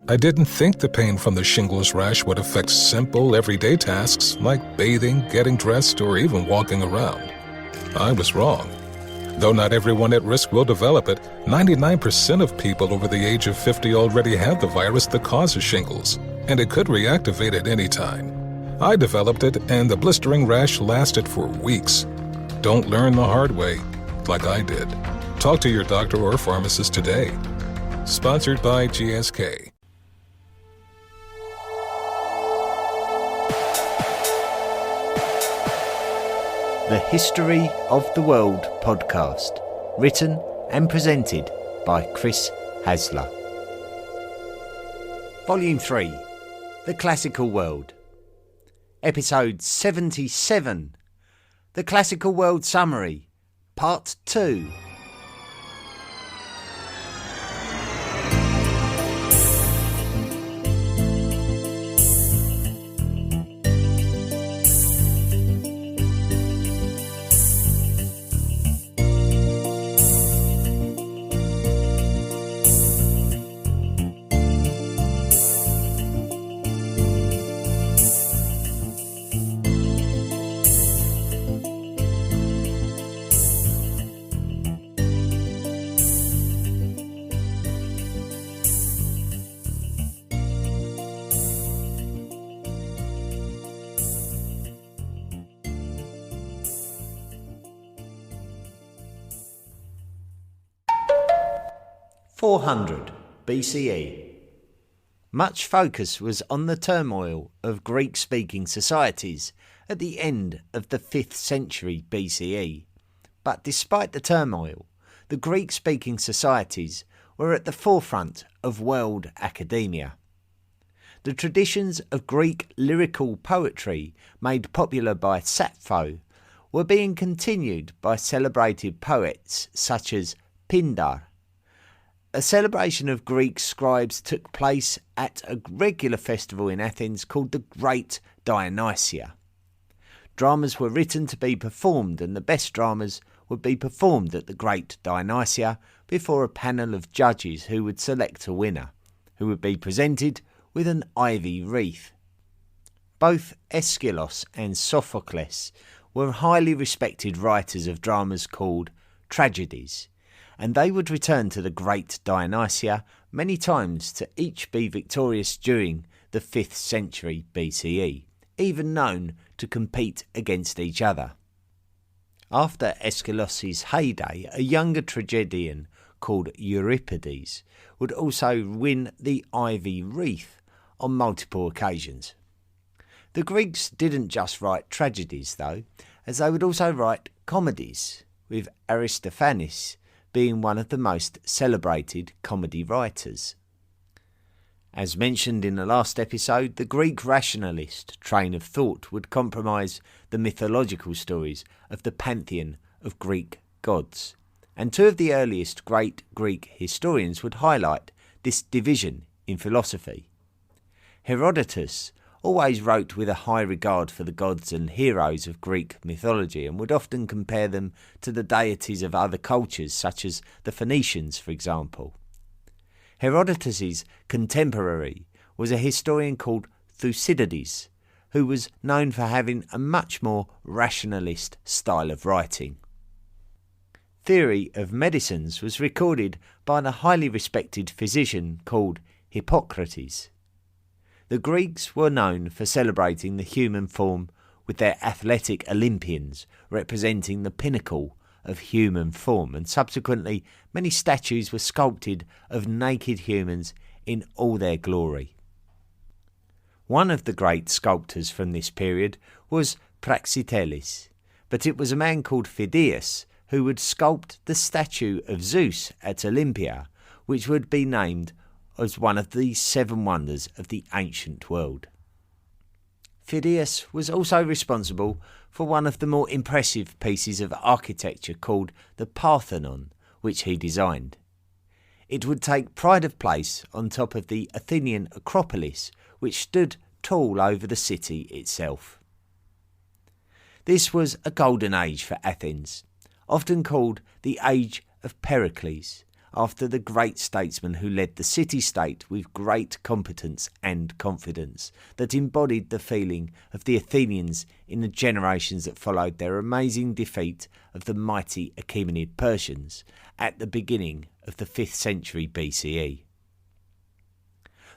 I didn't think the pain from the shingles rash would affect simple, everyday tasks like bathing, getting dressed, or even walking around. I was wrong. Though not everyone at risk will develop it, 99% of people over the age of 50 already have the virus that causes shingles, and it could reactivate at any time. I developed it, and the blistering rash lasted for weeks. Don't learn the hard way, like I did. Talk to your doctor or pharmacist today. Sponsored by GSK. The History of the World podcast, written and presented by Chris Hasler. Volume 3, The Classical World. Episode 77, The Classical World Summary, Part 2. (400 BCE). Much focus was on the turmoil of Greek-speaking societies at the end of the 5th century BCE. But despite the turmoil, the Greek-speaking societies were at the forefront of world academia. The traditions of Greek lyrical poetry, made popular by Sappho, were being continued by celebrated poets such as Pindar. A celebration of Greek scribes took place at a regular festival in Athens called the Great Dionysia. Dramas were written to be performed, and the best dramas would be performed at the Great Dionysia before a panel of judges who would select a winner, who would be presented with an ivy wreath. Both Aeschylus and Sophocles were highly respected writers of dramas called tragedies, and they would return to the Great Dionysia many times to each be victorious during the 5th century BCE, even known to compete against each other. After Aeschylus's heyday, a younger tragedian called Euripides would also win the ivy wreath on multiple occasions. The Greeks didn't just write tragedies though, as they would also write comedies, with Aristophanes being one of the most celebrated comedy writers. As mentioned in the last episode, the Greek rationalist train of thought would compromise the mythological stories of the pantheon of Greek gods, and two of the earliest great Greek historians would highlight this division in philosophy. Herodotus always wrote with a high regard for the gods and heroes of Greek mythology, and would often compare them to the deities of other cultures, such as the Phoenicians, for example. Herodotus's contemporary was a historian called Thucydides, who was known for having a much more rationalist style of writing. Theory of medicines was recorded by the highly respected physician called Hippocrates. The Greeks were known for celebrating the human form with their athletic Olympians representing the pinnacle of human form, and subsequently many statues were sculpted of naked humans in all their glory. One of the great sculptors from this period was Praxiteles, but it was a man called Phidias who would sculpt the statue of Zeus at Olympia, which would be named as one of the 7 wonders of the ancient world. Phidias was also responsible for one of the more impressive pieces of architecture called the Parthenon, which he designed. It would take pride of place on top of the Athenian Acropolis, which stood tall over the city itself. This was a golden age for Athens, often called the Age of Pericles, after the great statesman who led the city-state with great competence and confidence, that embodied the feeling of the Athenians in the generations that followed their amazing defeat of the mighty Achaemenid Persians at the beginning of the 5th century BCE.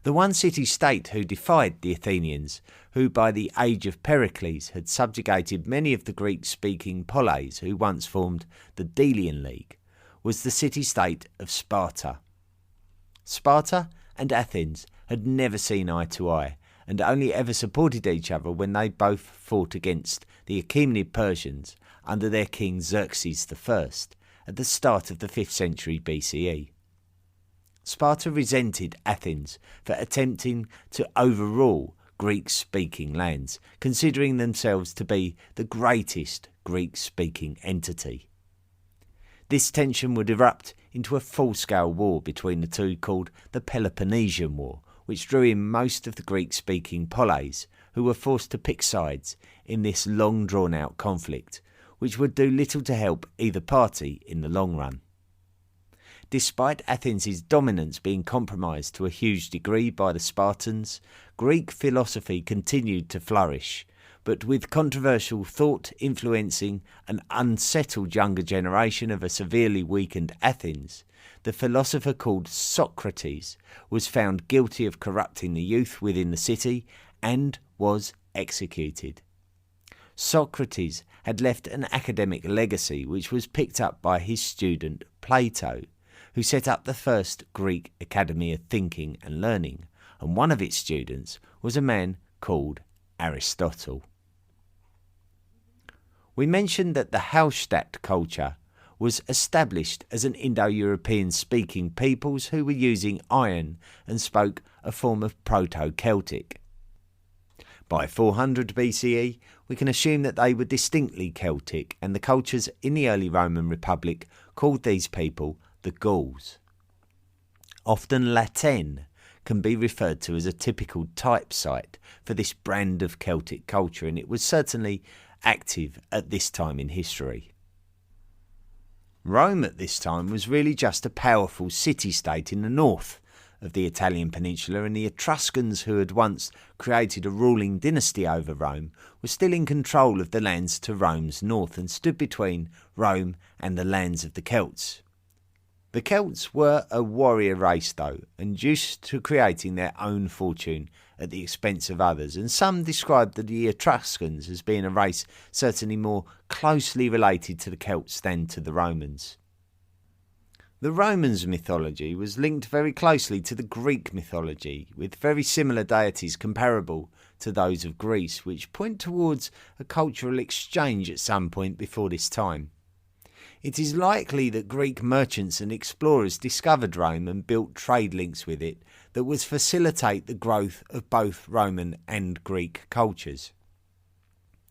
The one city-state who defied the Athenians, who by the age of Pericles had subjugated many of the Greek-speaking poleis who once formed the Delian League, was the city-state of Sparta. Sparta and Athens had never seen eye to eye, and only ever supported each other when they both fought against the Achaemenid Persians under their king Xerxes I at the start of the 5th century BCE. Sparta resented Athens for attempting to overrule Greek-speaking lands, considering themselves to be the greatest Greek-speaking entity. This tension would erupt into a full-scale war between the two called the Peloponnesian War, which drew in most of the Greek-speaking poleis, who were forced to pick sides in this long drawn-out conflict, which would do little to help either party in the long run. Despite Athens' dominance being compromised to a huge degree by the Spartans, Greek philosophy continued to flourish, but with controversial thought influencing an unsettled younger generation of a severely weakened Athens, the philosopher called Socrates was found guilty of corrupting the youth within the city and was executed. Socrates had left an academic legacy which was picked up by his student Plato, who set up the first Greek Academy of Thinking and Learning, and one of its students was a man called Aristotle. We mentioned that the Hallstatt culture was established as an Indo-European speaking peoples who were using iron and spoke a form of Proto-Celtic. By 400 BCE, we can assume that they were distinctly Celtic, and the cultures in the early Roman Republic called these people the Gauls. Often Latin can be referred to as a typical type site for this brand of Celtic culture, and it was certainly active at this time in history. Rome at this time was really just a powerful city-state in the north of the Italian peninsula, and the Etruscans, who had once created a ruling dynasty over Rome, were still in control of the lands to Rome's north and stood between Rome and the lands of the Celts. The Celts were a warrior race though, and used to creating their own fortune at the expense of others, and some described the Etruscans as being a race certainly more closely related to the Celts than to the Romans. The Romans' mythology was linked very closely to the Greek mythology, with very similar deities comparable to those of Greece, which point towards a cultural exchange at some point before this time. It is likely that Greek merchants and explorers discovered Rome and built trade links with it that would facilitate the growth of both Roman and Greek cultures.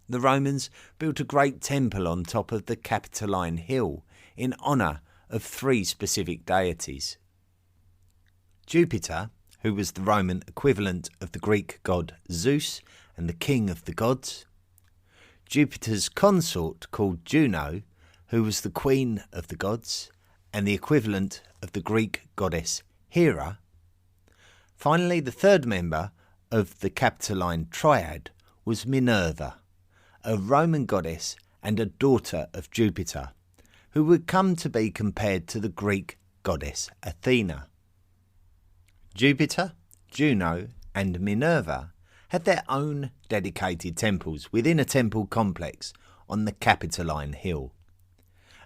The Romans built a great temple on top of the Capitoline Hill in honour of three specific deities: Jupiter, who was the Roman equivalent of the Greek god Zeus and the king of the gods; Jupiter's consort called Juno, who was the queen of the gods and the equivalent of the Greek goddess Hera. Finally, the third member of the Capitoline triad was Minerva, a Roman goddess and a daughter of Jupiter, who would come to be compared to the Greek goddess Athena. Jupiter, Juno and Minerva had their own dedicated temples within a temple complex on the Capitoline Hill.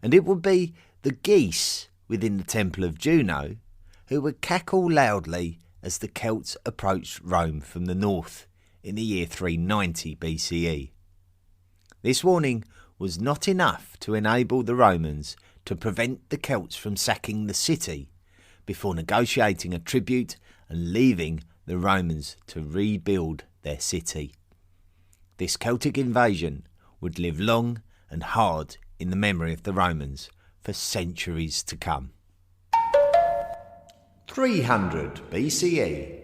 And it would be the geese within the temple of Juno who would cackle loudly as the Celts approached Rome from the north in the year 390 BCE. This warning was not enough to enable the Romans to prevent the Celts from sacking the city before negotiating a tribute and leaving the Romans to rebuild their city. This Celtic invasion would live long and hard in the memory of the Romans for centuries to come. 300 BCE.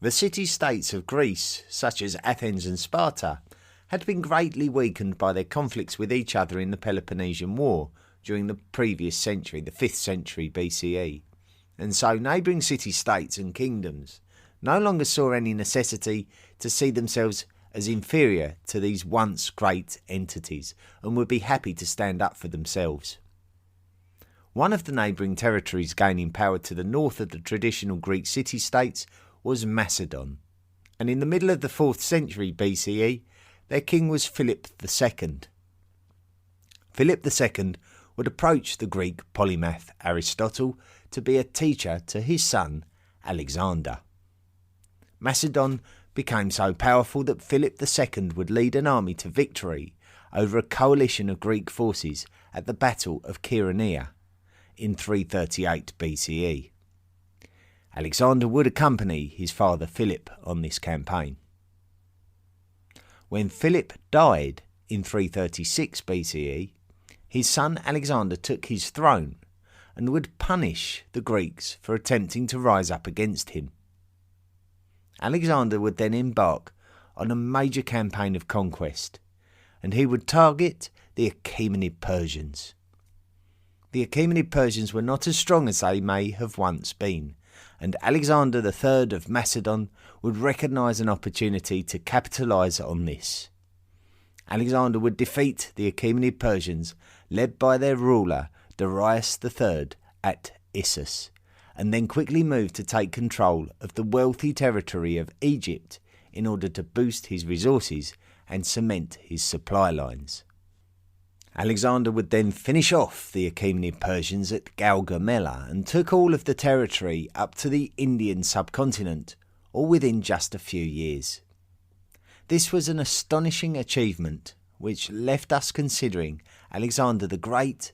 The city-states of Greece, such as Athens and Sparta, had been greatly weakened by their conflicts with each other in the Peloponnesian War during the previous century, the 5th century BCE, and so neighbouring city-states and kingdoms no longer saw any necessity to see themselves as inferior to these once great entities and would be happy to stand up for themselves. One of the neighbouring territories gaining power to the north of the traditional Greek city-states was Macedon, and in the middle of the 4th century BCE, their king was Philip II. Philip II would approach the Greek polymath Aristotle to be a teacher to his son Alexander. Macedon became so powerful that Philip II would lead an army to victory over a coalition of Greek forces at the Battle of Chaeronea in 338 BCE. Alexander would accompany his father Philip on this campaign. When Philip died in 336 BCE, his son Alexander took his throne and would punish the Greeks for attempting to rise up against him. Alexander would then embark on a major campaign of conquest, and he would target the Achaemenid Persians. The Achaemenid Persians were not as strong as they may have once been, and Alexander III of Macedon would recognise an opportunity to capitalise on this. Alexander would defeat the Achaemenid Persians, led by their ruler Darius III at Issus, and then quickly move to take control of the wealthy territory of Egypt in order to boost his resources and cement his supply lines. Alexander would then finish off the Achaemenid Persians at Gaugamela and took all of the territory up to the Indian subcontinent, all within just a few years. This was an astonishing achievement which left us considering Alexander the Great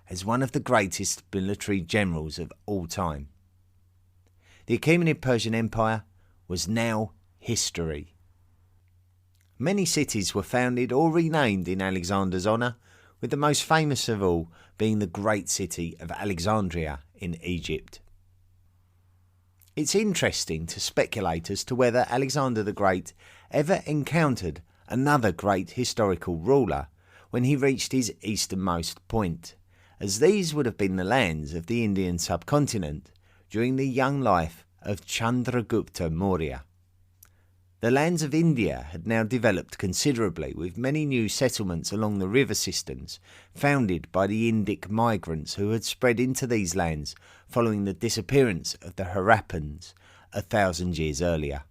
as one of the greatest military generals of all time. The Achaemenid Persian Empire was now history. Many cities were founded or renamed in Alexander's honour, with the most famous of all being the great city of Alexandria in Egypt. It's interesting to speculate as to whether Alexander the Great ever encountered another great historical ruler when he reached his easternmost point, as these would have been the lands of the Indian subcontinent during the young life of Chandragupta Maurya. The lands of India had now developed considerably, with many new settlements along the river systems founded by the Indic migrants who had spread into these lands following the disappearance of the Harappans 1,000 years earlier.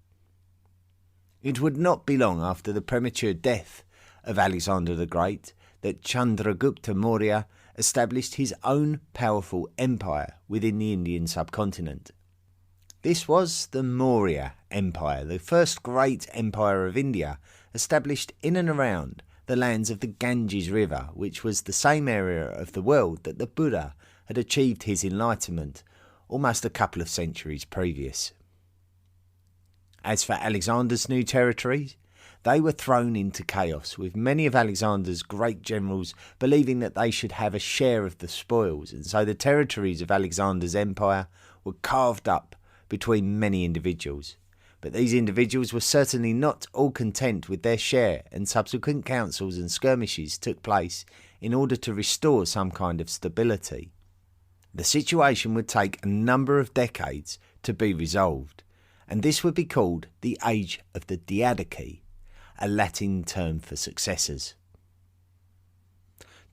It would not be long after the premature death of Alexander the Great that Chandragupta Maurya established his own powerful empire within the Indian subcontinent. This was the Maurya Empire, the first great empire of India, established in and around the lands of the Ganges River, which was the same area of the world that the Buddha had achieved his enlightenment almost a couple of centuries previous. As for Alexander's new territories, they were thrown into chaos, with many of Alexander's great generals believing that they should have a share of the spoils, and so the territories of Alexander's empire were carved up between many individuals. But these individuals were certainly not all content with their share, and subsequent councils and skirmishes took place in order to restore some kind of stability. The situation would take a number of decades to be resolved, and this would be called the Age of the Diadochi, a Latin term for successors.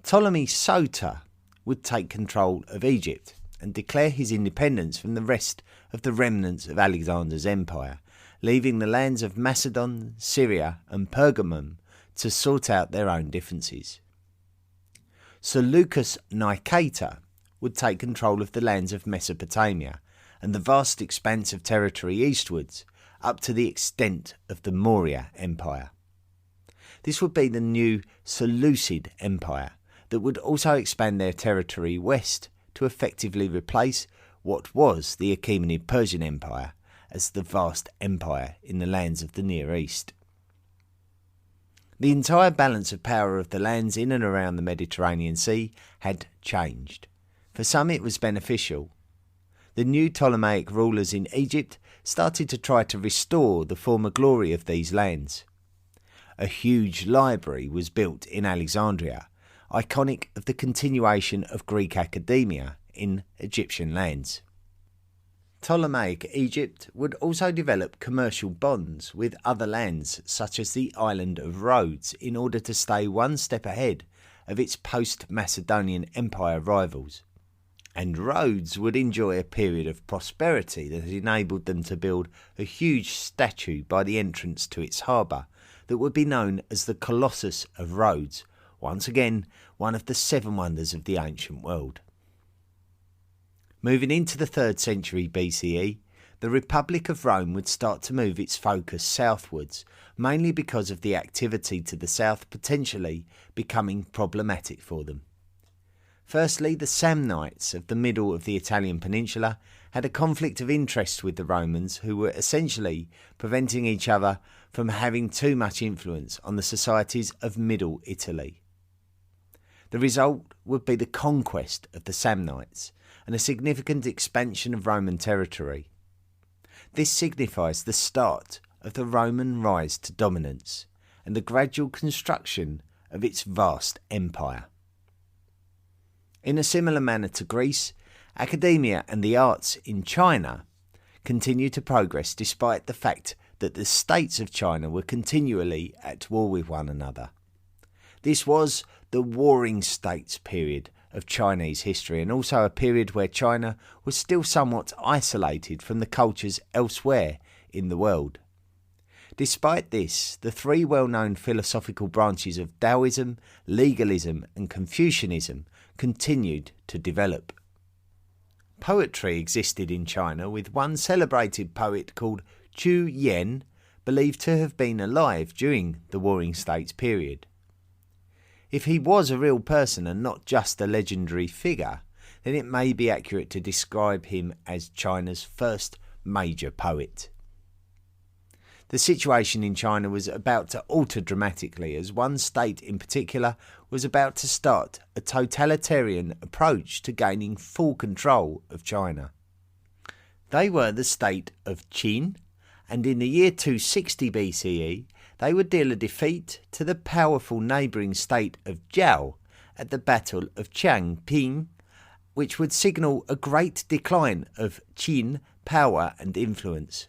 Ptolemy Soter would take control of Egypt and declare his independence from the rest of the remnants of Alexander's empire, leaving the lands of Macedon, Syria and Pergamum to sort out their own differences. Seleucus Nicator would take control of the lands of Mesopotamia and the vast expanse of territory eastwards, up to the extent of the Maurya Empire. This would be the new Seleucid Empire that would also expand their territory west to effectively replace what was the Achaemenid Persian Empire as the vast empire in the lands of the Near East. The entire balance of power of the lands in and around the Mediterranean Sea had changed. For some it was beneficial. The new Ptolemaic rulers in Egypt started to try to restore the former glory of these lands. A huge library was built in Alexandria, iconic of the continuation of Greek academia in Egyptian lands. Ptolemaic Egypt would also develop commercial bonds with other lands such as the island of Rhodes in order to stay one step ahead of its post-Macedonian Empire rivals. And Rhodes would enjoy a period of prosperity that enabled them to build a huge statue by the entrance to its harbour that would be known as the Colossus of Rhodes, once again one of the 7 wonders of the ancient world. Moving into the 3rd century BCE, the Republic of Rome would start to move its focus southwards, mainly because of the activity to the south potentially becoming problematic for them. Firstly, the Samnites of the middle of the Italian peninsula had a conflict of interest with the Romans, who were essentially preventing each other from having too much influence on the societies of Middle Italy. The result would be the conquest of the Samnites and a significant expansion of Roman territory. This signifies the start of the Roman rise to dominance and the gradual construction of its vast empire. In a similar manner to Greece, academia and the arts in China continued to progress despite the fact that the states of China were continually at war with one another. This was the Warring States period of Chinese history, and also a period where China was still somewhat isolated from the cultures elsewhere in the world. Despite this, the 3 well-known philosophical branches of Taoism, legalism and Confucianism continued to develop. Poetry existed in China, with one celebrated poet called Chu Yen believed to have been alive during the Warring States period. If he was a real person and not just a legendary figure, then it may be accurate to describe him as China's first major poet. The situation in China was about to alter dramatically, as one state in particular was about to start a totalitarian approach to gaining full control of China. They were the state of Qin, and in the year 260 BCE, they would deal a defeat to the powerful neighbouring state of Zhao at the Battle of Changping, which would signal a great decline of Qin power and influence.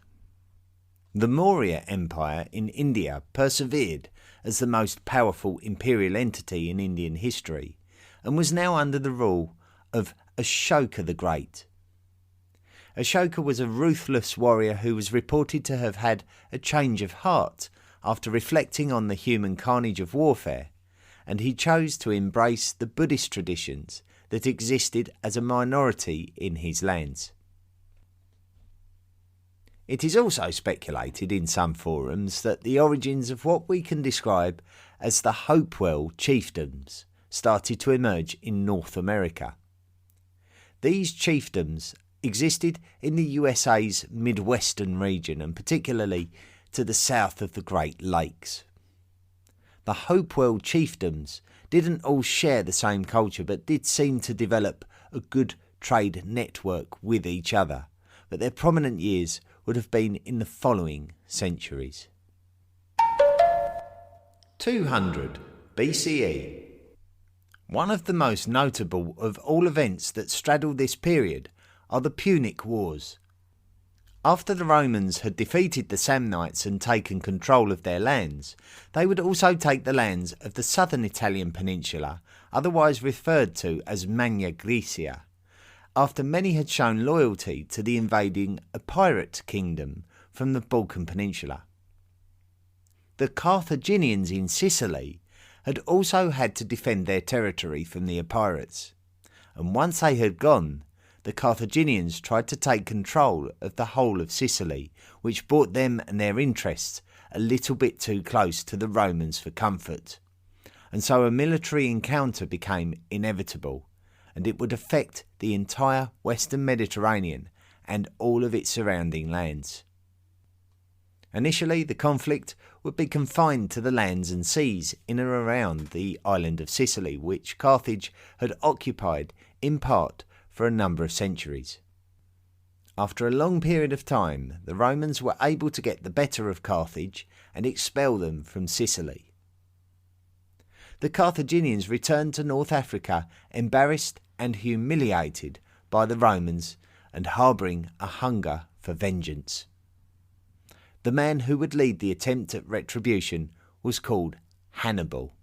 The Maurya Empire in India persevered as the most powerful imperial entity in Indian history, and was now under the rule of Ashoka the Great. Ashoka was a ruthless warrior who was reported to have had a change of heart after reflecting on the human carnage of warfare, and he chose to embrace the Buddhist traditions that existed as a minority in his lands. It is also speculated in some forums that the origins of what we can describe as the Hopewell chiefdoms started to emerge in North America. These chiefdoms existed in the USA's Midwestern region, and particularly to the south of the Great Lakes. The Hopewell chiefdoms didn't all share the same culture, but did seem to develop a good trade network with each other, but their prominent years would have been in the following centuries. 200 BCE. One of the most notable of all events that straddle this period are the Punic Wars. After the Romans had defeated the Samnites and taken control of their lands, they would also take the lands of the southern Italian peninsula, otherwise referred to as Magna Graecia, after many had shown loyalty to the invading Epirot kingdom from the Balkan Peninsula. The Carthaginians in Sicily had also had to defend their territory from the Epirots, and once they had gone, the Carthaginians tried to take control of the whole of Sicily, which brought them and their interests a little bit too close to the Romans for comfort, and so a military encounter became inevitable, and it would affect the entire Western Mediterranean and all of its surrounding lands. Initially, the conflict would be confined to the lands and seas in and around the island of Sicily, which Carthage had occupied in part for a number of centuries. After a long period of time, the Romans were able to get the better of Carthage and expel them from Sicily. the Carthaginians returned to North Africa embarrassed and humiliated by the Romans and harbouring a hunger for vengeance. The man who would lead the attempt at retribution was called Hannibal,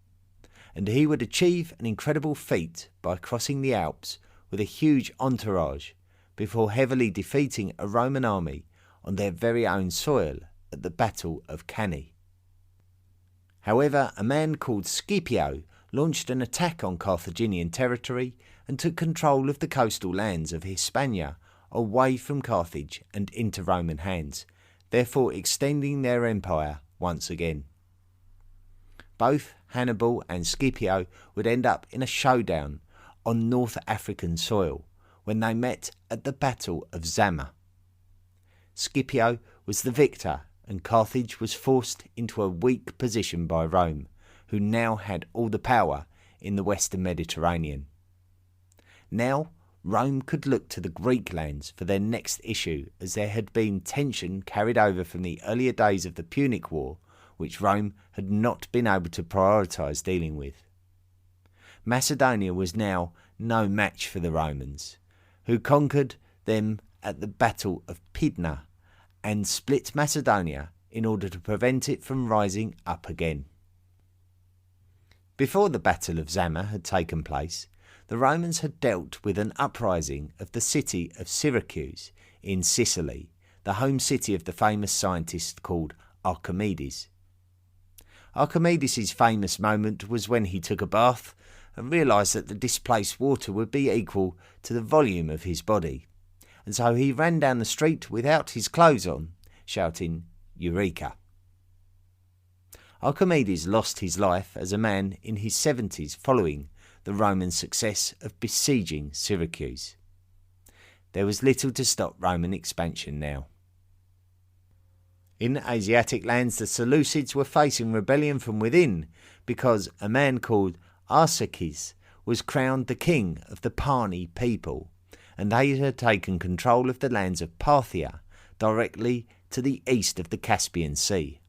and he would achieve an incredible feat by crossing the Alps with a huge entourage before heavily defeating a Roman army on their very own soil at the Battle of Cannae. However, a man called Scipio launched an attack on Carthaginian territory and took control of the coastal lands of Hispania away from Carthage and into Roman hands, therefore extending their empire once again. Both Hannibal and Scipio would end up in a showdown on North African soil when they met at the Battle of Zama. Scipio was the victor, and Carthage was forced into a weak position by Rome, who now had all the power in the Western Mediterranean. Now, Rome could look to the Greek lands for their next issue, as there had been tension carried over from the earlier days of the Punic War, which Rome had not been able to prioritise dealing with. Macedonia was now no match for the Romans, who conquered them at the Battle of Pydna and split Macedonia in order to prevent it from rising up again. Before the Battle of Zama had taken place, the Romans had dealt with an uprising of the city of Syracuse in Sicily, the home city of the famous scientist called Archimedes. Archimedes' famous moment was when he took a bath and realised that the displaced water would be equal to the volume of his body, and so he ran down the street without his clothes on, shouting, "Eureka!" Archimedes lost his life as a man in his 70s following the Roman success of besieging Syracuse. There was little to stop Roman expansion now. In Asiatic lands, the Seleucids were facing rebellion from within because a man called Arsaces was crowned the king of the Parni people, and they had taken control of the lands of Parthia, directly to the east of the Caspian Sea.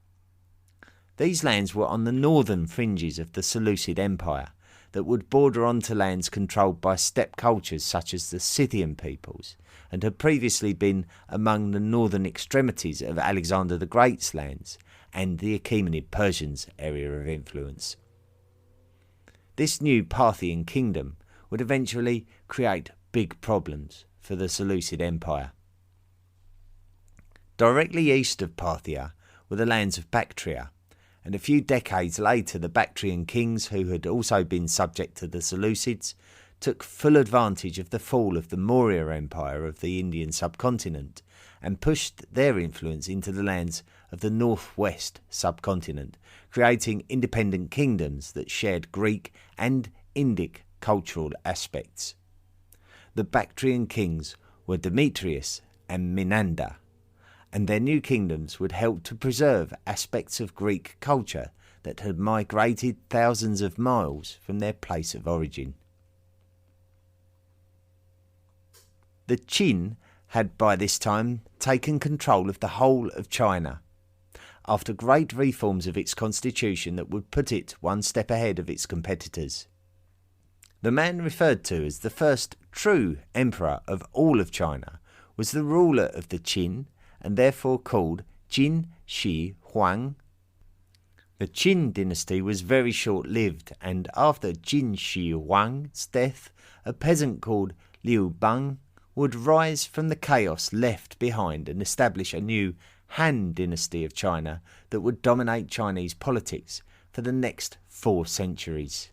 These lands were on the northern fringes of the Seleucid Empire that would border onto lands controlled by steppe cultures such as the Scythian peoples, and had previously been among the northern extremities of Alexander the Great's lands and the Achaemenid Persians' area of influence. This new Parthian kingdom would eventually create big problems for the Seleucid Empire. Directly east of Parthia were the lands of Bactria, and a few decades later the Bactrian kings, who had also been subject to the Seleucids, took full advantage of the fall of the Maurya Empire of the Indian subcontinent and pushed their influence into the lands of the northwest subcontinent, creating independent kingdoms that shared Greek and Indic cultural aspects. The Bactrian kings were Demetrius and Menander, and their new kingdoms would help to preserve aspects of Greek culture that had migrated thousands of miles from their place of origin. The Qin had by this time taken control of the whole of China, after great reforms of its constitution that would put it one step ahead of its competitors. The man referred to as the first true emperor of all of China was the ruler of the Qin, and therefore called Qin Shi Huang. The Qin dynasty was very short-lived, and after Qin Shi Huang's death, a peasant called Liu Bang would rise from the chaos left behind and establish a new Han dynasty of China that would dominate Chinese politics for the next 4 centuries.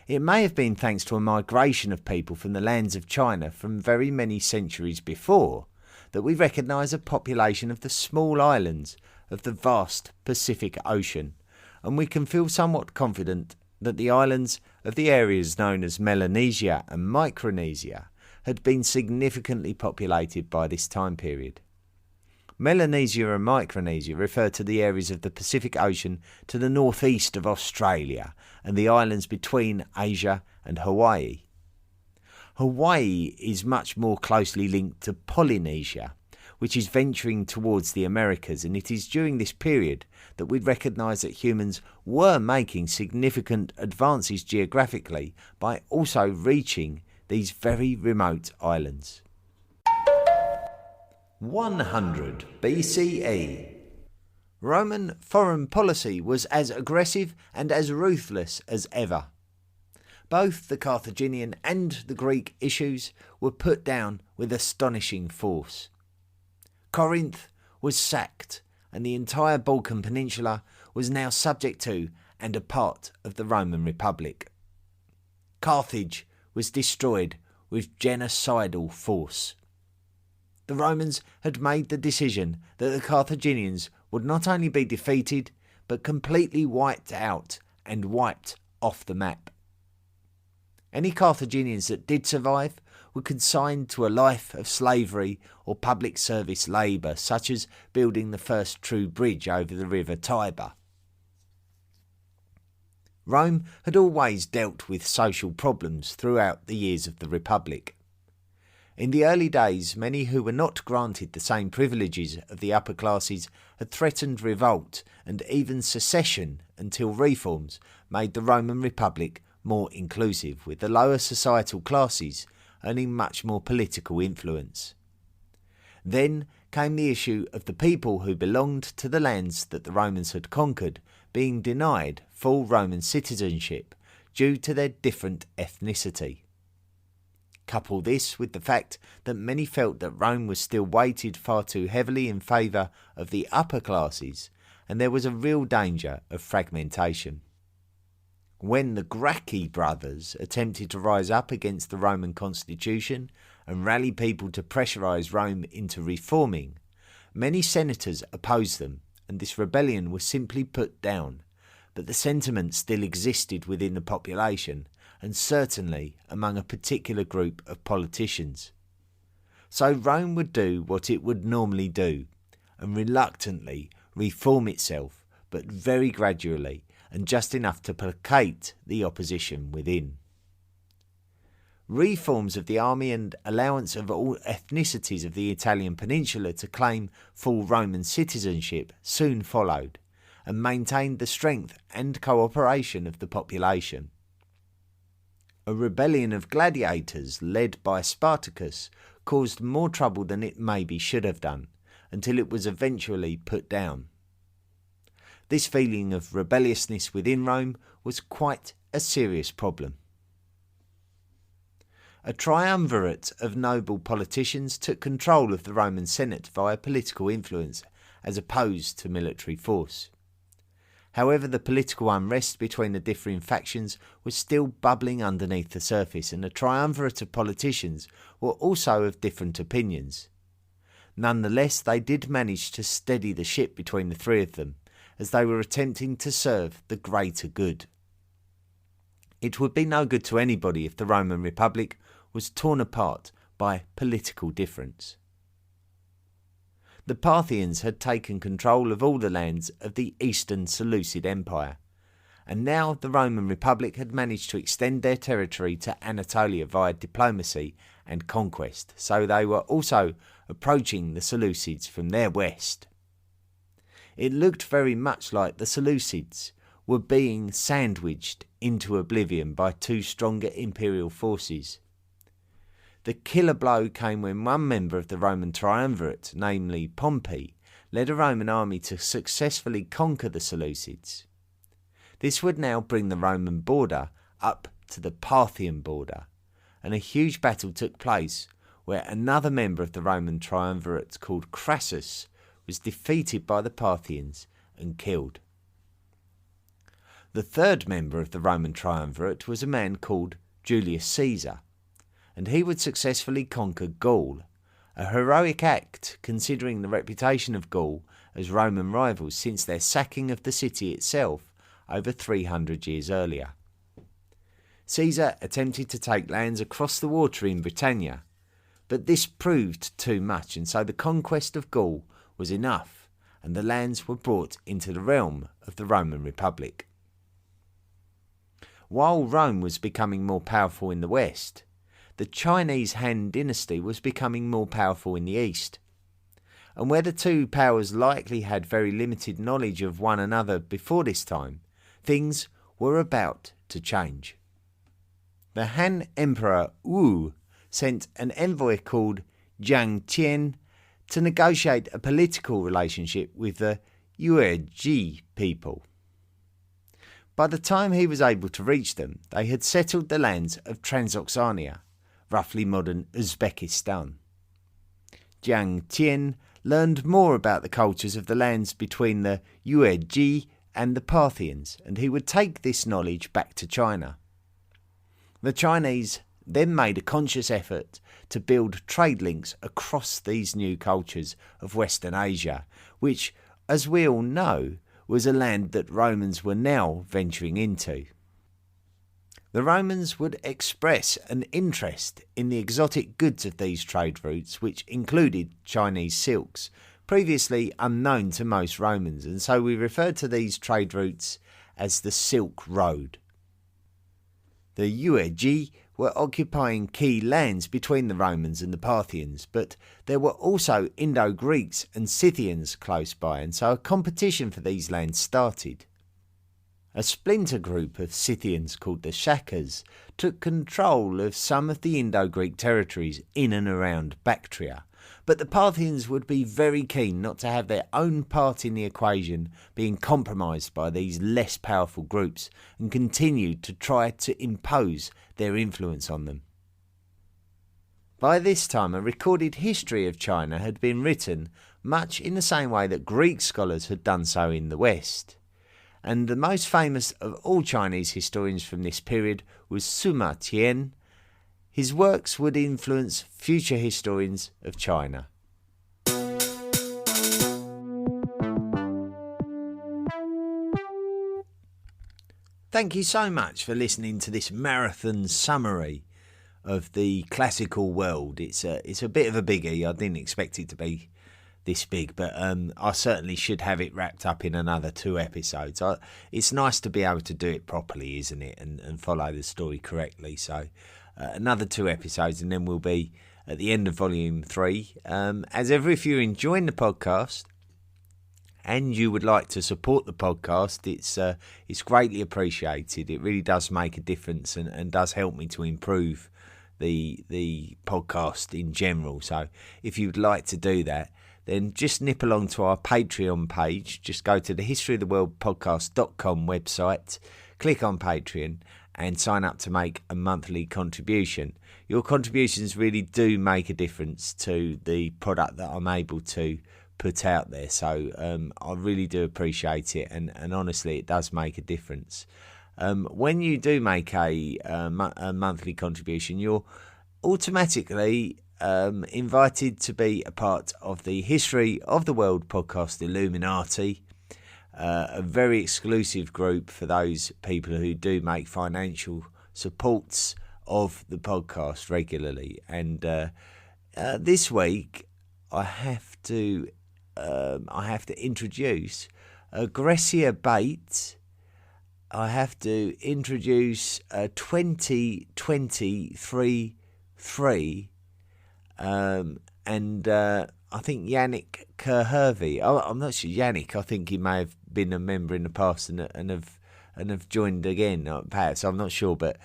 It may have been thanks to a migration of people from the lands of China from very many centuries before that we recognise a population of the small islands of the vast Pacific Ocean, and we can feel somewhat confident that the islands of the areas known as Melanesia and Micronesia had been significantly populated by this time period. Melanesia and Micronesia refer to the areas of the Pacific Ocean to the northeast of Australia and the islands between Asia and Hawaii. Hawaii is much more closely linked to Polynesia, which is venturing towards the Americas, and it is during this period that we recognise that humans were making significant advances geographically by also reaching these very remote islands. 100 BCE. Roman foreign policy was as aggressive and as ruthless as ever. Both the Carthaginian and the Greek issues were put down with astonishing force. Corinth was sacked, and the entire Balkan Peninsula was now subject to and a part of the Roman Republic. Carthage was destroyed with genocidal force. The Romans had made the decision that the Carthaginians would not only be defeated, but completely wiped out and wiped off the map. Any Carthaginians that did survive were consigned to a life of slavery or public service labour, such as building the first true bridge over the river Tiber. Rome had always dealt with social problems throughout the years of the Republic. In the early days, many who were not granted the same privileges of the upper classes had threatened revolt and even secession until reforms made the Roman Republic more inclusive, with the lower societal classes earning much more political influence. Then came the issue of the people who belonged to the lands that the Romans had conquered being denied full Roman citizenship due to their different ethnicity. Couple this with the fact that many felt that Rome was still weighted far too heavily in favour of the upper classes, and there was a real danger of fragmentation. When the Gracchi brothers attempted to rise up against the Roman constitution and rally people to pressurise Rome into reforming, many senators opposed them, and this rebellion was simply put down, but the sentiment still existed within the population, and certainly among a particular group of politicians. So Rome would do what it would normally do, and reluctantly reform itself, but very gradually, and just enough to placate the opposition within. Reforms of the army and allowance of all ethnicities of the Italian peninsula to claim full Roman citizenship soon followed, and maintained the strength and cooperation of the population. A rebellion of gladiators led by Spartacus caused more trouble than it maybe should have done, until it was eventually put down. This feeling of rebelliousness within Rome was quite a serious problem. A triumvirate of noble politicians took control of the Roman Senate via political influence as opposed to military force. However, the political unrest between the differing factions was still bubbling underneath the surface, and a triumvirate of politicians were also of different opinions. Nonetheless, they did manage to steady the ship between the three of them, as they were attempting to serve the greater good. It would be no good to anybody if the Roman Republic was torn apart by political difference. The Parthians had taken control of all the lands of the Eastern Seleucid Empire, and now the Roman Republic had managed to extend their territory to Anatolia via diplomacy and conquest, so they were also approaching the Seleucids from their west. It looked very much like the Seleucids were being sandwiched into oblivion by two stronger imperial forces. The killer blow came when one member of the Roman triumvirate, namely Pompey, led a Roman army to successfully conquer the Seleucids. This would now bring the Roman border up to the Parthian border, and a huge battle took place where another member of the Roman triumvirate called Crassus was defeated by the Parthians and killed. The third member of the Roman triumvirate was a man called Julius Caesar, and he would successfully conquer Gaul, a heroic act considering the reputation of Gaul as Roman rivals since their sacking of the city itself over 300 years earlier. Caesar attempted to take lands across the water in Britannia, but this proved too much, and so the conquest of Gaul was enough, and the lands were brought into the realm of the Roman Republic. While Rome was becoming more powerful in the west, the Chinese Han dynasty was becoming more powerful in the east. and where the two powers likely had very limited knowledge of one another before this time, things were about to change. The Han Emperor Wu sent an envoy called Jiang Tian to negotiate a political relationship with the Yuezhi people. By the time he was able to reach them, they had settled the lands of Transoxania, roughly modern Uzbekistan. Jiang Tian learned more about the cultures of the lands between the Yuezhi and the Parthians, and he would take this knowledge back to China. The Chinese then made a conscious effort to build trade links across these new cultures of Western Asia, which, as we all know, was a land that Romans were now venturing into. The Romans would express an interest in the exotic goods of these trade routes, which included Chinese silks, previously unknown to most Romans, and so we refer to these trade routes as the Silk Road. The Yuezhi were occupying key lands between the Romans and the Parthians, but there were also Indo-Greeks and Scythians close by, and so a competition for these lands started. A splinter group of Scythians called the Shakas took control of some of the Indo-Greek territories in and around Bactria, but the Parthians would be very keen not to have their own part in the equation being compromised by these less powerful groups, and continued to try to impose their influence on them. By this time, a recorded history of China had been written much in the same way that Greek scholars had done so in the West. And the most famous of all Chinese historians from this period was Sima Tian. His works would influence future historians of China. Thank you so much for listening to this marathon summary of the classical world. It's a bit of a biggie. I didn't expect it to be this big, but I certainly should have it wrapped up in another 2 episodes. It's nice to be able to do it properly, isn't it, and follow the story correctly. So another 2 episodes, and then we'll be at the end of volume 3. As ever, if you're enjoying the podcast and you would like to support the podcast, it's greatly appreciated. It really does make a difference and does help me to improve the podcast in general. So if you'd like to do that, then just nip along to our Patreon page. Just go to the historyoftheworldpodcast.com website, click on Patreon, and sign up to make a monthly contribution. Your contributions really do make a difference to the product that I'm able to put out there. So I really do appreciate it, and honestly, it does make a difference. When you do make a monthly contribution, you're automatically invited to be a part of the History of the World podcast Illuminati, a very exclusive group for those people who do make financial supports of the podcast regularly. And this week I have to introduce Grecia Bate. I have to introduce 2023 and I think Yannick Kerhervey. I'm not sure Yannick. I think he may have been a member in the past and have joined again. Perhaps I'm not sure, but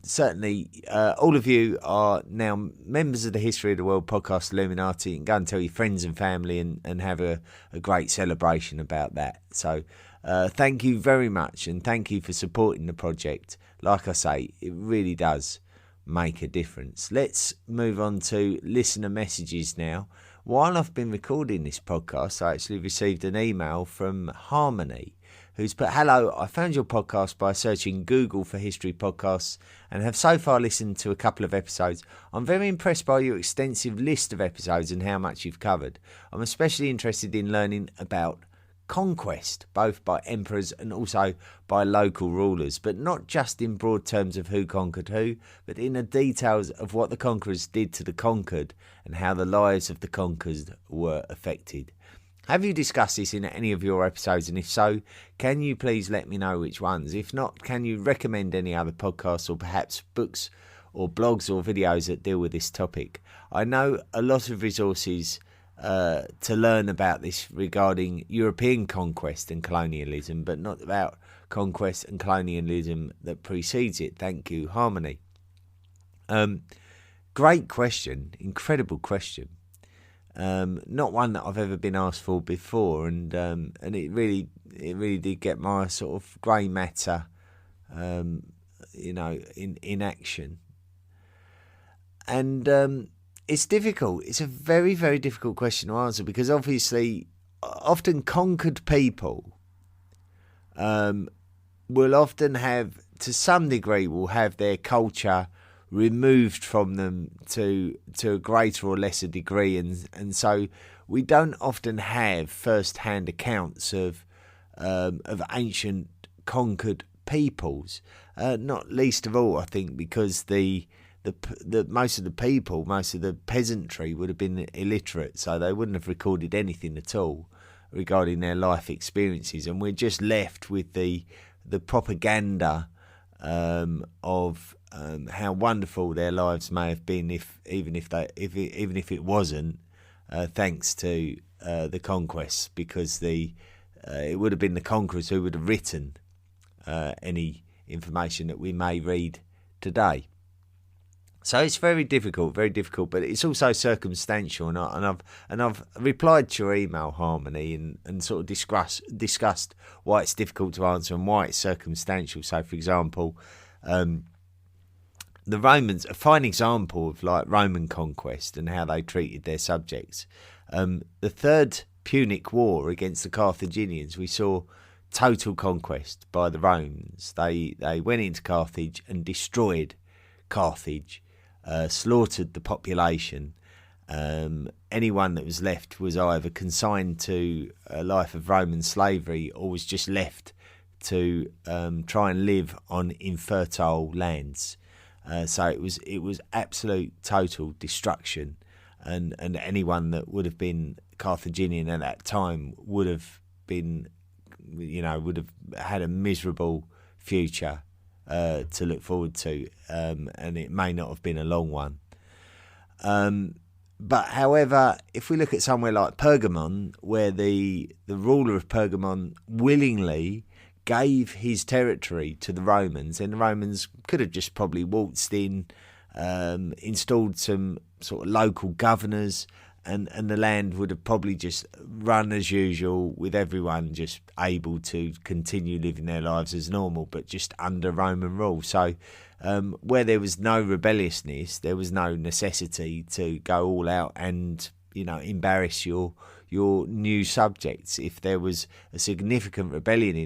certainly all of you are now members of the History of the World podcast Illuminati, and go and tell your friends and family and have a great celebration about that. So thank you very much, and thank you for supporting the project. Like I say, it really does make a difference. Let's move on to listener messages now. While I've been recording this podcast, I actually received an email from Harmony, who's put, "Hello, I found your podcast by searching Google for history podcasts and have so far listened to a couple of episodes. I'm very impressed by your extensive list of episodes and how much you've covered. I'm especially interested in learning about conquest, both by emperors and also by local rulers, but not just in broad terms of who conquered who, but in the details of what the conquerors did to the conquered and how the lives of the conquered were affected. Have you discussed this in any of your episodes, and if so, can you please let me know which ones? If not, can you recommend any other podcasts or perhaps books or blogs or videos that deal with this topic? I know a lot of resources to learn about this regarding European conquest and colonialism, but not about conquest and colonialism that precedes it. Thank you, Harmony. Great question, incredible question. Not one that I've ever been asked for before, and it really did get my sort of grey matter, in action. And it's difficult. It's a very, very difficult question to answer, because obviously, often conquered people will often have, to some degree, will have their culture removed from them to a greater or lesser degree, and so we don't often have first-hand accounts of ancient conquered peoples. Not least of all, I think, because the most of the people, most of the peasantry would have been illiterate, so they wouldn't have recorded anything at all regarding their life experiences, and we're just left with the propaganda of how wonderful their lives may have been, even if it wasn't, thanks to the conquests, because it would have been the conquerors who would have written any information that we may read today. So it's very difficult, but it's also circumstantial, and I've replied to your email, Harmony, and sort of discussed why it's difficult to answer and why it's circumstantial. So, for example, the Romans, a fine example of like Roman conquest and how they treated their subjects. The Third Punic War against the Carthaginians, we saw total conquest by the Romans. They went into Carthage and destroyed Carthage. Slaughtered the population. Anyone that was left was either consigned to a life of Roman slavery or was just left to try and live on infertile lands. So it was absolute total destruction, and anyone that would have been Carthaginian at that time would have been, would have had a miserable future to look forward to, and it may not have been a long one. But however, if we look at somewhere like Pergamon, where the ruler of Pergamon willingly gave his territory to the Romans, and the Romans could have just probably waltzed in, installed some sort of local governors, and the land would have probably just run as usual, with everyone just able to continue living their lives as normal, but just under Roman rule. So where there was no rebelliousness, there was no necessity to go all out and embarrass your new subjects. If there was a significant rebellion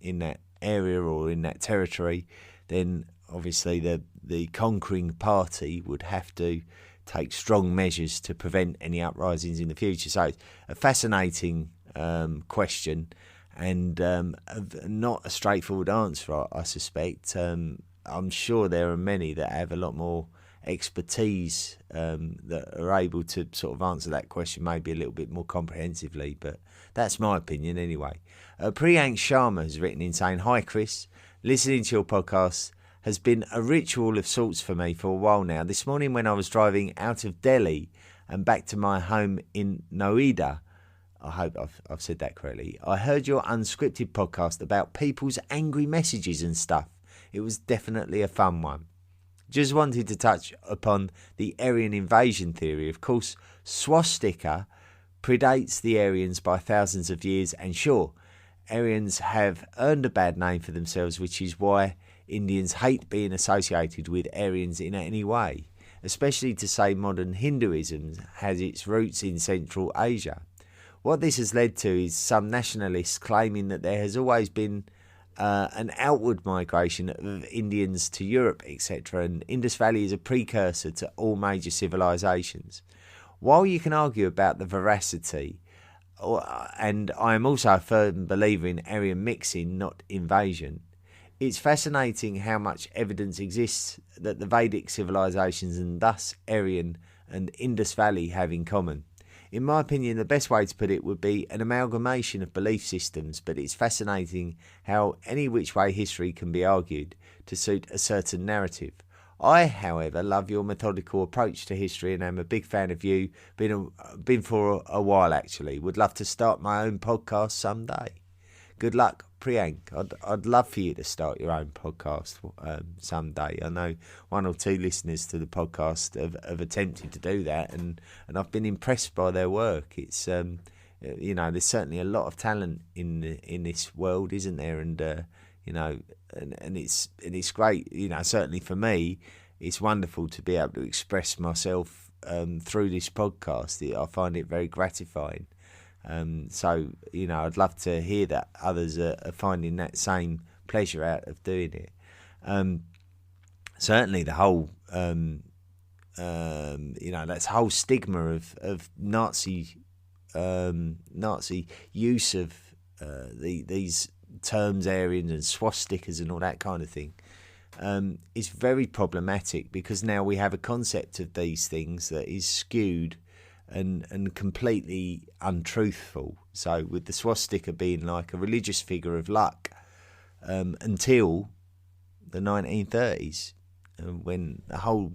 in that area or in that territory, then obviously the conquering party would have to take strong measures to prevent any uprisings in the future. So it's a fascinating question, and not a straightforward answer, I suspect. I'm sure there are many that have a lot more expertise that are able to sort of answer that question maybe a little bit more comprehensively, but that's my opinion anyway. Priyank Sharma has written in saying, "Hi Chris, listening to your podcast has been a ritual of sorts for me for a while now. This morning when I was driving out of Delhi and back to my home in Noida, I hope I've said that correctly, I heard your unscripted podcast about people's angry messages and stuff. It was definitely a fun one. Just wanted to touch upon the Aryan invasion theory. Of course, swastika predates the Aryans by thousands of years, and sure, Aryans have earned a bad name for themselves, which is why Indians hate being associated with Aryans in any way, especially to say modern Hinduism has its roots in Central Asia. What this has led to is some nationalists claiming that there has always been an outward migration of Indians to Europe, etc., and Indus Valley is a precursor to all major civilizations. While you can argue about the veracity, and I am also a firm believer in Aryan mixing, not invasion, it's fascinating how much evidence exists that the Vedic civilizations and thus Aryan and Indus Valley have in common. In my opinion, the best way to put it would be an amalgamation of belief systems, but it's fascinating how any which way history can be argued to suit a certain narrative. I, however, love your methodical approach to history and am a big fan of you. Been for a while, actually. Would love to start my own podcast someday. Good luck, Priyank. I'd love for you to start your own podcast someday. I know one or two listeners to the podcast have attempted to do that, and I've been impressed by their work. It's there's certainly a lot of talent in this world, isn't there? And and it's great. Certainly for me, it's wonderful to be able to express myself through this podcast. I find it very gratifying. So I'd love to hear that others are finding that same pleasure out of doing it. Certainly the whole that's whole stigma of Nazi use of these terms, Aryans and swastikas and all that kind of thing, is very problematic, because now we have a concept of these things that is skewed and completely untruthful. So with the swastika being like a religious figure of luck until the 1930s, when the whole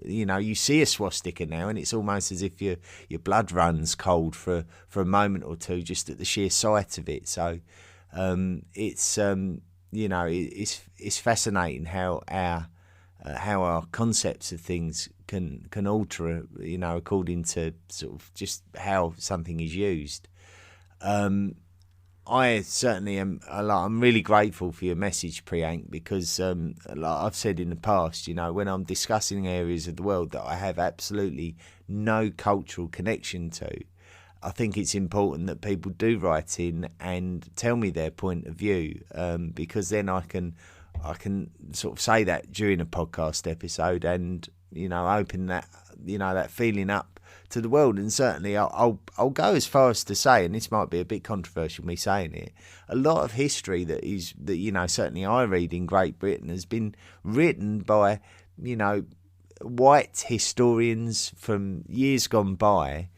you see a swastika now and it's almost as if your blood runs cold for a moment or two just at the sheer sight of it. So it's fascinating how our concepts of things can alter, according to sort of just how something is used. I certainly am. I'm really grateful for your message, Priyank, because like I've said in the past, when I'm discussing areas of the world that I have absolutely no cultural connection to, I think it's important that people do write in and tell me their point of view, because then I can sort of say that during a podcast episode and open that that feeling up to the world. And certainly I'll go as far as to say, and this might be a bit controversial me saying it, a lot of history that certainly I read in Great Britain has been written by white historians from years gone by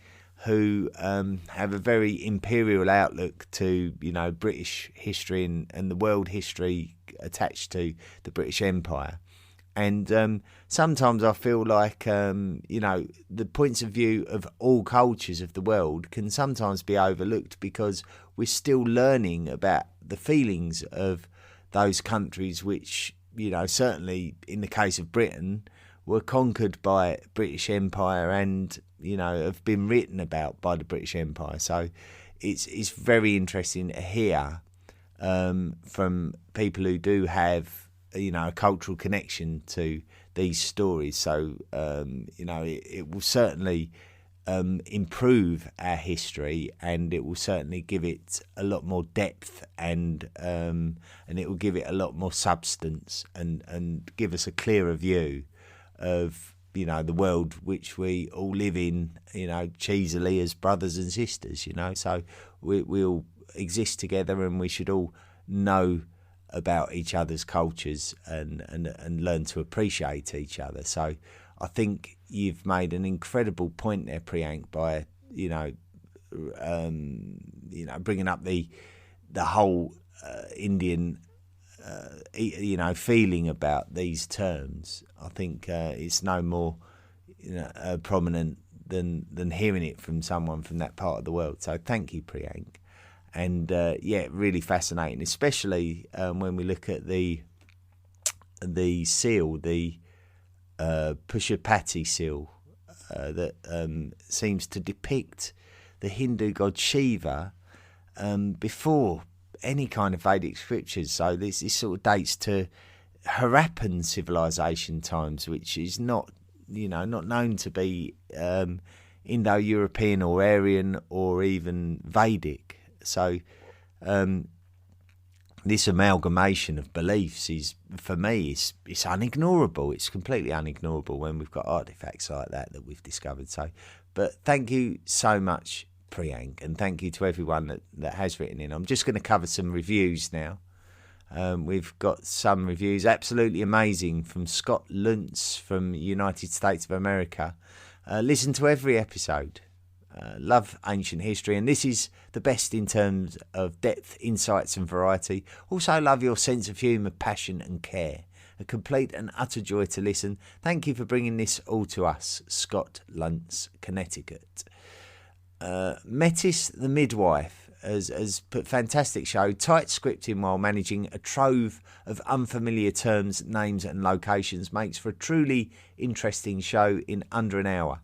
who have a very imperial outlook to British history and the world history attached to the British Empire. And sometimes I feel like, the points of view of all cultures of the world can sometimes be overlooked, because we're still learning about the feelings of those countries which, certainly in the case of Britain, were conquered by British Empire and, have been written about by the British Empire. So it's very interesting to hear from people who do have a cultural connection to these stories. So it will certainly improve our history, and it will certainly give it a lot more depth, and it will give it a lot more substance, and give us a clearer view of the world which we all live in, cheesily as brothers and sisters. So we all exist together, and we should all know about each other's cultures and learn to appreciate each other. So I think you've made an incredible point there, Priyank, by bringing up the whole Indian feeling about these terms. I think it's no more prominent than hearing it from someone from that part of the world. So thank you, Priyank. And really fascinating, especially when we look at the seal, the Pushapati seal, that seems to depict the Hindu god Shiva before any kind of Vedic scriptures. So this sort of dates to Harappan civilization times, which is not known to be Indo-European or Aryan or even Vedic. So this amalgamation of beliefs is, for me, it's unignorable. It's completely unignorable when we've got artifacts like that we've discovered. So, but thank you so much, Priyank, and thank you to everyone that has written in. I'm just going to cover some reviews now. We've got some reviews absolutely amazing from Scott Luntz from United States of America. Listen to every episode. Love ancient history, and this is the best in terms of depth, insights and variety. Also love your sense of humour, passion and care. A complete and utter joy to listen. Thank you for bringing this all to us, Scott Luntz, Connecticut. Metis the Midwife has put fantastic show, tight scripting while managing a trove of unfamiliar terms, names and locations, makes for a truly interesting show in under an hour.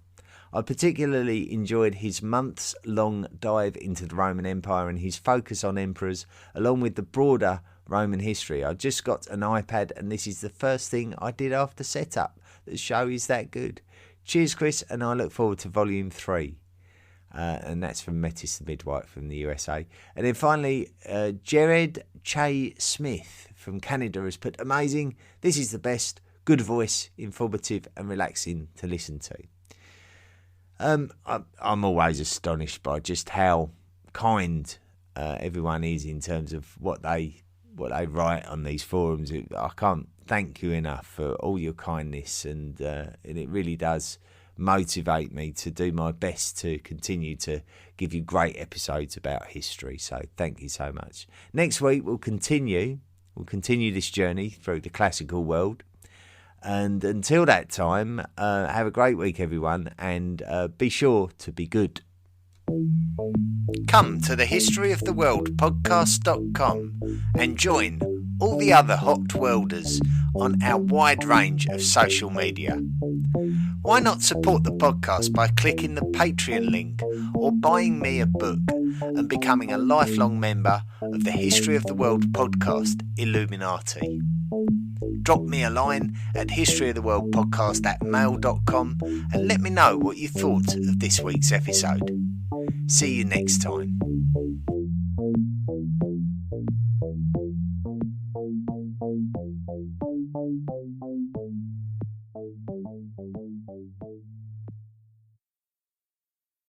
I particularly enjoyed his months-long dive into the Roman Empire and his focus on emperors, along with the broader Roman history. I just got an iPad and this is the first thing I did after setup. The show is that good. Cheers, Chris, and I look forward to Volume 3. And that's from Metis the Midwife from the USA. And then finally, Jared Che Smith from Canada has put, amazing. This is the best. Good voice, informative and relaxing to listen to. I'm always astonished by just how kind everyone is in terms of what they write on these forums. I can't thank you enough for all your kindness, and it really does motivate me to do my best to continue to give you great episodes about history. So thank you so much. Next week we'll continue this journey through the classical world. And until that time, have a great week, everyone, and be sure to be good. Come to the History of the World podcast.com and join all the other hot welders on our wide range of social media. Why not support the podcast by clicking the Patreon link or buying me a book and becoming a lifelong member of the History of the World podcast Illuminati? Drop me a line at historyoftheworldpodcast@mail.com and let me know what you thought of this week's episode. See you next time.